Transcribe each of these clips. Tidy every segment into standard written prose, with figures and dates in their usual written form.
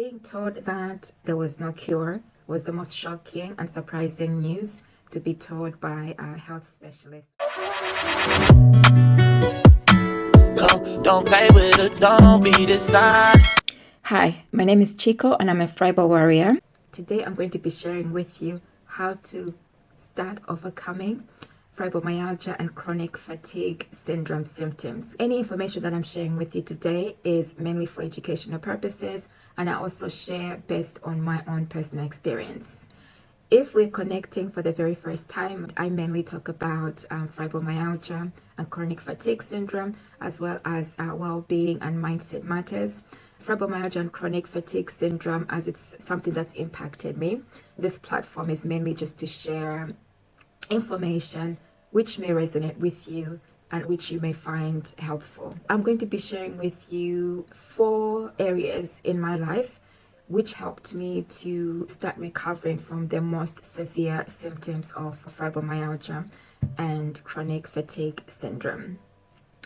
Being told that there was no cure was the most shocking and surprising news to be told by a health specialist. Don't play with it, don't be dishonest. Hi, my name is Chico and I'm a Fibro warrior. Today I'm going to be sharing with you how to start overcoming fibromyalgia and chronic fatigue syndrome symptoms. Any information that I'm sharing with you today is mainly for educational purposes, and I also share based on my own personal experience. If we're connecting for the very first time, I mainly talk about fibromyalgia and chronic fatigue syndrome, as well as well-being and mindset matters. Fibromyalgia and chronic fatigue syndrome, as it's something that's impacted me. This platform is mainly just to share information which may resonate with you and which you may find helpful. I'm going to be sharing with you 4 areas in my life which helped me to start recovering from the most severe symptoms of fibromyalgia and chronic fatigue syndrome,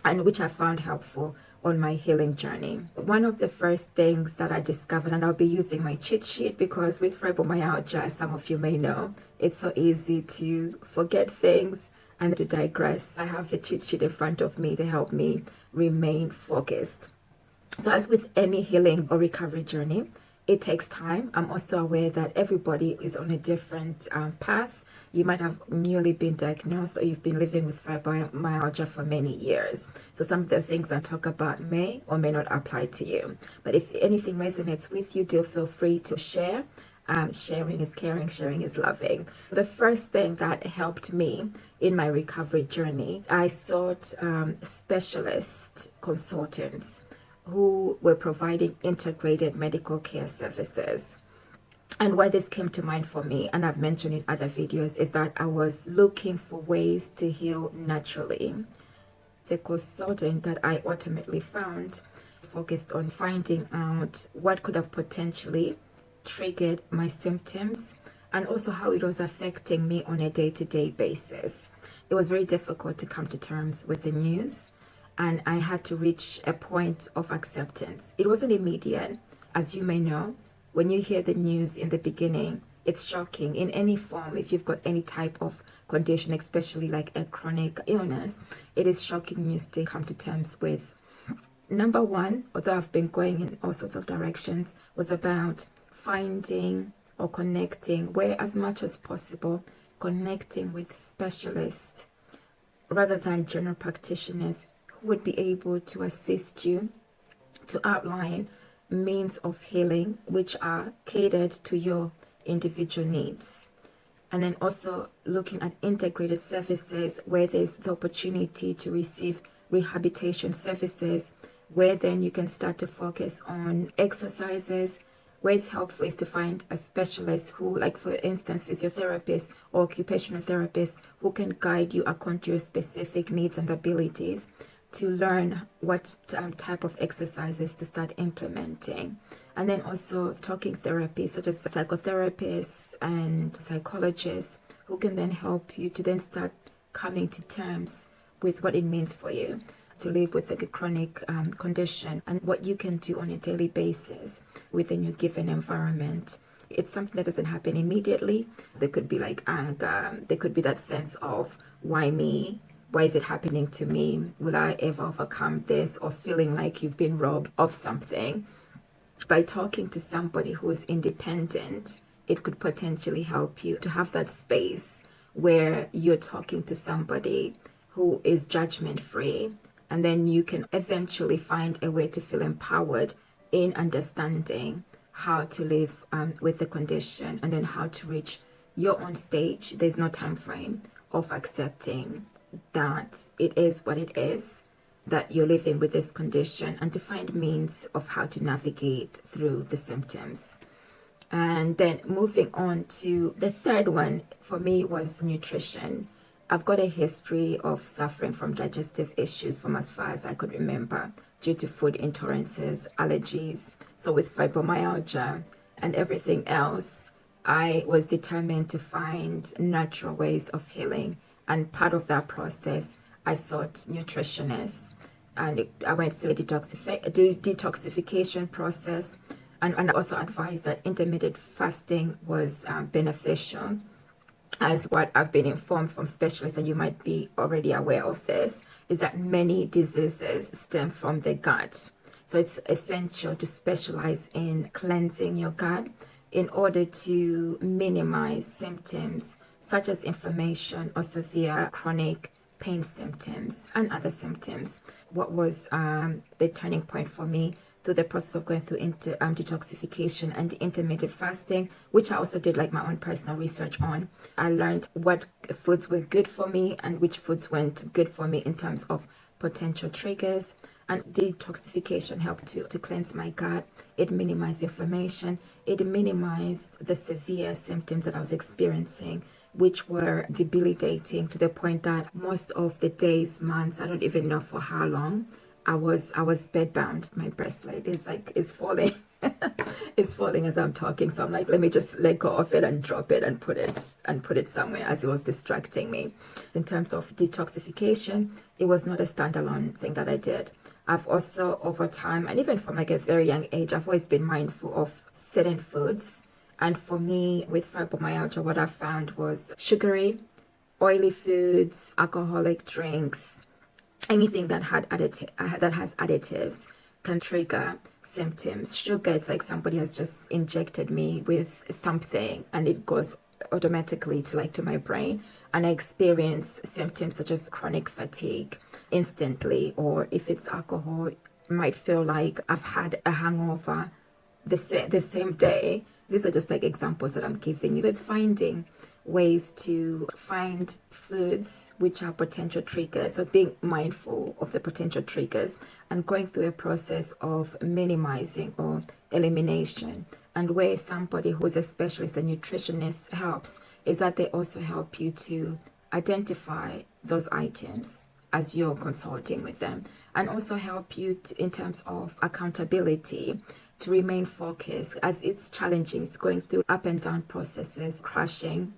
and which I found helpful on my healing journey. One of the first things that I discovered, and I'll be using my cheat sheet because with fibromyalgia, as some of you may know, it's so easy to forget things and to digress. I have a cheat sheet in front of me to help me remain focused. So as with any healing or recovery journey, it takes time. I'm also aware that everybody is on a different path. You might have newly been diagnosed, or you've been living with fibromyalgia for many years. So some of the things I talk about may or may not apply to you. But if anything resonates with you, do feel free to share. Sharing is caring, sharing is loving. The first thing that helped me in my recovery journey, I sought specialist consultants who were providing integrated medical care services. And why this came to mind for me, and I've mentioned in other videos, is that I was looking for ways to heal naturally. The consultant that I ultimately found focused on finding out what could have potentially triggered my symptoms and also how it was affecting me on a day-to-day basis. It was very difficult to come to terms with the news, and I had to reach a point of acceptance. It wasn't immediate, as you may know. When you hear the news in the beginning, it's shocking in any form. If you've got any type of condition, especially like a chronic illness, it is shocking news to come to terms with. Number one, although I've been going in all sorts of directions, was about finding or connecting, where as much as possible, connecting with specialists rather than general practitioners who would be able to assist you to outline means of healing which are catered to your individual needs. And then also looking at integrated services where there's the opportunity to receive rehabilitation services, where then you can start to focus on exercises. Where it's helpful is to find a specialist who, like for instance, physiotherapists or occupational therapists, who can guide you according to your specific needs and abilities to learn what type of exercises to start implementing. And then also talking therapies such as psychotherapists and psychologists who can then help you to then start coming to terms with what it means for you to live with a chronic condition and what you can do on a daily basis within your given environment. It's something that doesn't happen immediately. There could be like anger, there could be that sense of why me? Why is it happening to me? Will I ever overcome this? Or feeling like you've been robbed of something. By talking to somebody who is independent, it could potentially help you to have that space where you're talking to somebody who is judgment-free, and then you can eventually find a way to feel empowered in understanding how to live with the condition, and then how to reach your own stage. There's no time frame of accepting that it is what it is, that you're living with this condition, and to find means of how to navigate through the symptoms. And then moving on to the third one for me was nutrition. I've got a history of suffering from digestive issues from as far as I could remember due to food intolerances, allergies. So with fibromyalgia and everything else, I was determined to find natural ways of healing. And part of that process, I sought nutritionists, and I went through a detoxification process. And I also advised that intermittent fasting was beneficial, as what I've been informed from specialists, and you might be already aware of this, is that many diseases stem from the gut. So it's essential to specialize in cleansing your gut in order to minimize symptoms such as inflammation or severe chronic pain symptoms and other symptoms. What was the turning point for me through the process of going through detoxification and intermittent fasting, which I also did like my own personal research on. I learned what foods were good for me and which foods weren't good for me in terms of potential triggers. And detoxification helped to cleanse my gut. It minimized inflammation. It minimized the severe symptoms that I was experiencing, which were debilitating to the point that most of the days, months, I don't even know for how long, I was bedbound. My bracelet is falling. It's falling as I'm talking. So I'm like, let me just let go of it and drop it and put it somewhere, as it was distracting me. In terms of detoxification, it was not a standalone thing that I did. I've also, over time, and even from like a very young age, I've always been mindful of certain foods. And for me, with fibromyalgia, what I found was sugary, oily foods, alcoholic drinks, anything that has additives can trigger symptoms. Sugar, it's like somebody has just injected me with something and it goes automatically to my brain, and I experience symptoms such as chronic fatigue instantly. Or if it's alcohol, it might feel like I've had a hangover the same day. These are just like examples that I'm giving you. So it's finding ways to find foods which are potential triggers, so being mindful of the potential triggers and going through a process of minimizing or elimination. And where somebody who is a specialist, a nutritionist, helps is that they also help you to identify those items as you're consulting with them, and also help you in terms of accountability to remain focused, as it's challenging. It's going through up and down processes, crashing,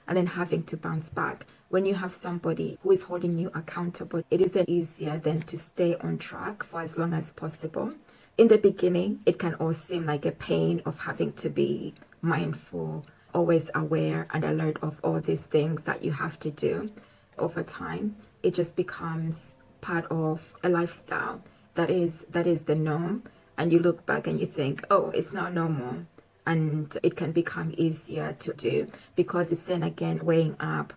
and then having to bounce back. When you have somebody who is holding you accountable, it is easier than to stay on track for as long as possible. In the beginning, it can all seem like a pain of having to be mindful, always aware and alert of all these things that you have to do. Over time, it just becomes part of a lifestyle that is the norm. And you look back and you think, oh, it's not normal. And it can become easier to do, because it's then again weighing up,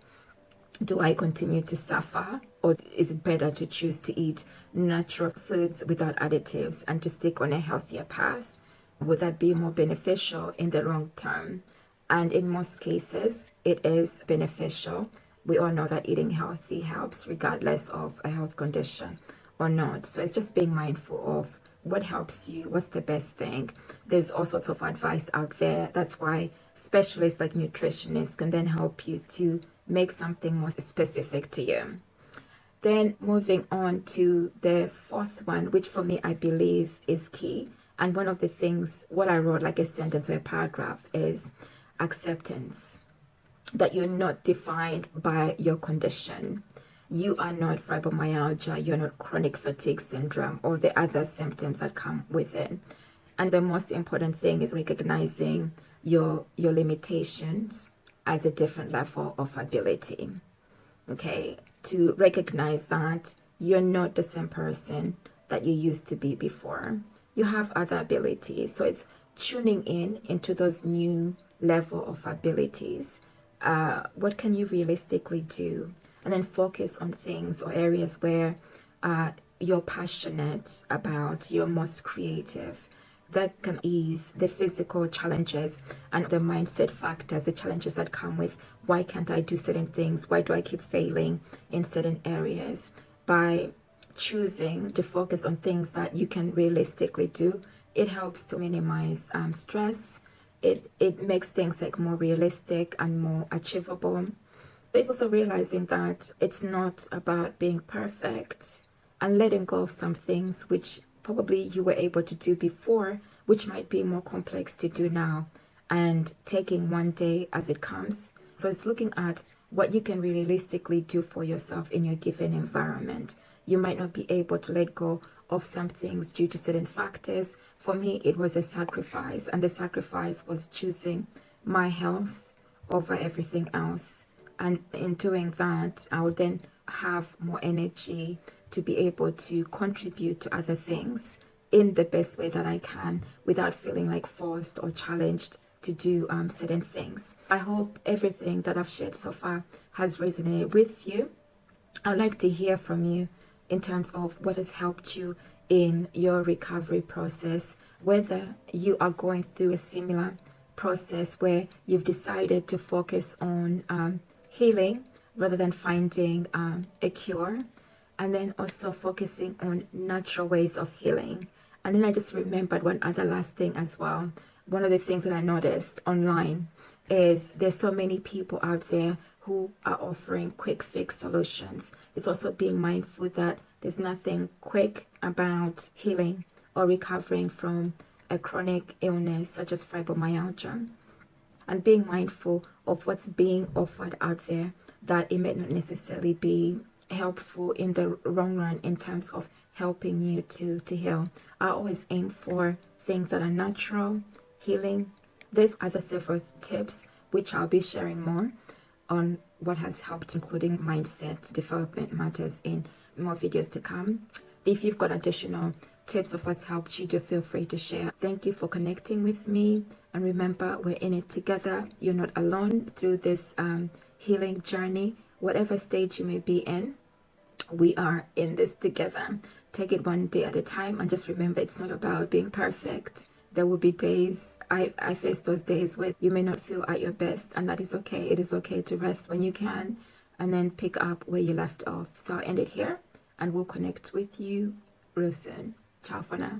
do I continue to suffer, or is it better to choose to eat natural foods without additives and to stick on a healthier path? Would that be more beneficial in the long term? And in most cases, it is beneficial. We all know that eating healthy helps regardless of a health condition or not. So it's just being mindful of what helps you, what's the best thing. There's all sorts of advice out there. That's why specialists like nutritionists can then help you to make something more specific to you. Then moving on to the fourth one, which for me I believe is key. And one of the things, what I wrote like a sentence or a paragraph, is acceptance. That you're not defined by your condition. You are not fibromyalgia, you're not chronic fatigue syndrome or the other symptoms that come with it. And the most important thing is recognizing your limitations as a different level of ability. Okay, to recognize that you're not the same person that you used to be before. You have other abilities. So it's tuning into those new level of abilities. What can you realistically do? And then focus on things or areas where you're passionate about, you're most creative. That can ease the physical challenges and the mindset factors, the challenges that come with why can't I do certain things? Why do I keep failing in certain areas? By choosing to focus on things that you can realistically do, it helps to minimize stress. It makes things like more realistic and more achievable. It's also realizing that it's not about being perfect, and letting go of some things which probably you were able to do before, which might be more complex to do now, and taking one day as it comes. So it's looking at what you can realistically do for yourself in your given environment. You might not be able to let go of some things due to certain factors. For me, it was a sacrifice, and the sacrifice was choosing my health over everything else. And in doing that, I would then have more energy to be able to contribute to other things in the best way that I can without feeling like forced or challenged to do certain things. I hope everything that I've shared so far has resonated with you. I'd like to hear from you in terms of what has helped you in your recovery process, whether you are going through a similar process where you've decided to focus on healing rather than finding a cure, and then also focusing on natural ways of healing. And then I just remembered one other last thing as well. One of the things that I noticed online is there's so many people out there who are offering quick fix solutions. It's also being mindful that there's nothing quick about healing or recovering from a chronic illness such as fibromyalgia, and being mindful of what's being offered out there, that it may not necessarily be helpful in the long run in terms of helping you to heal. I always aim for things that are natural, healing. There's other several tips which I'll be sharing more on what has helped, including mindset development matters, in more videos to come. If you've got additional tips of what's helped you, do feel free to share. Thank you for connecting with me, and remember, we're in it together. You're not alone through this healing journey. Whatever stage you may be in, we are in this together. Take it one day at a time, and just remember, it's not about being perfect. There will be days, I face those days where you may not feel at your best, and that is okay. It is okay to rest when you can, and then pick up where you left off. So I'll end it here, and we'll connect with you real soon. Ciao for now.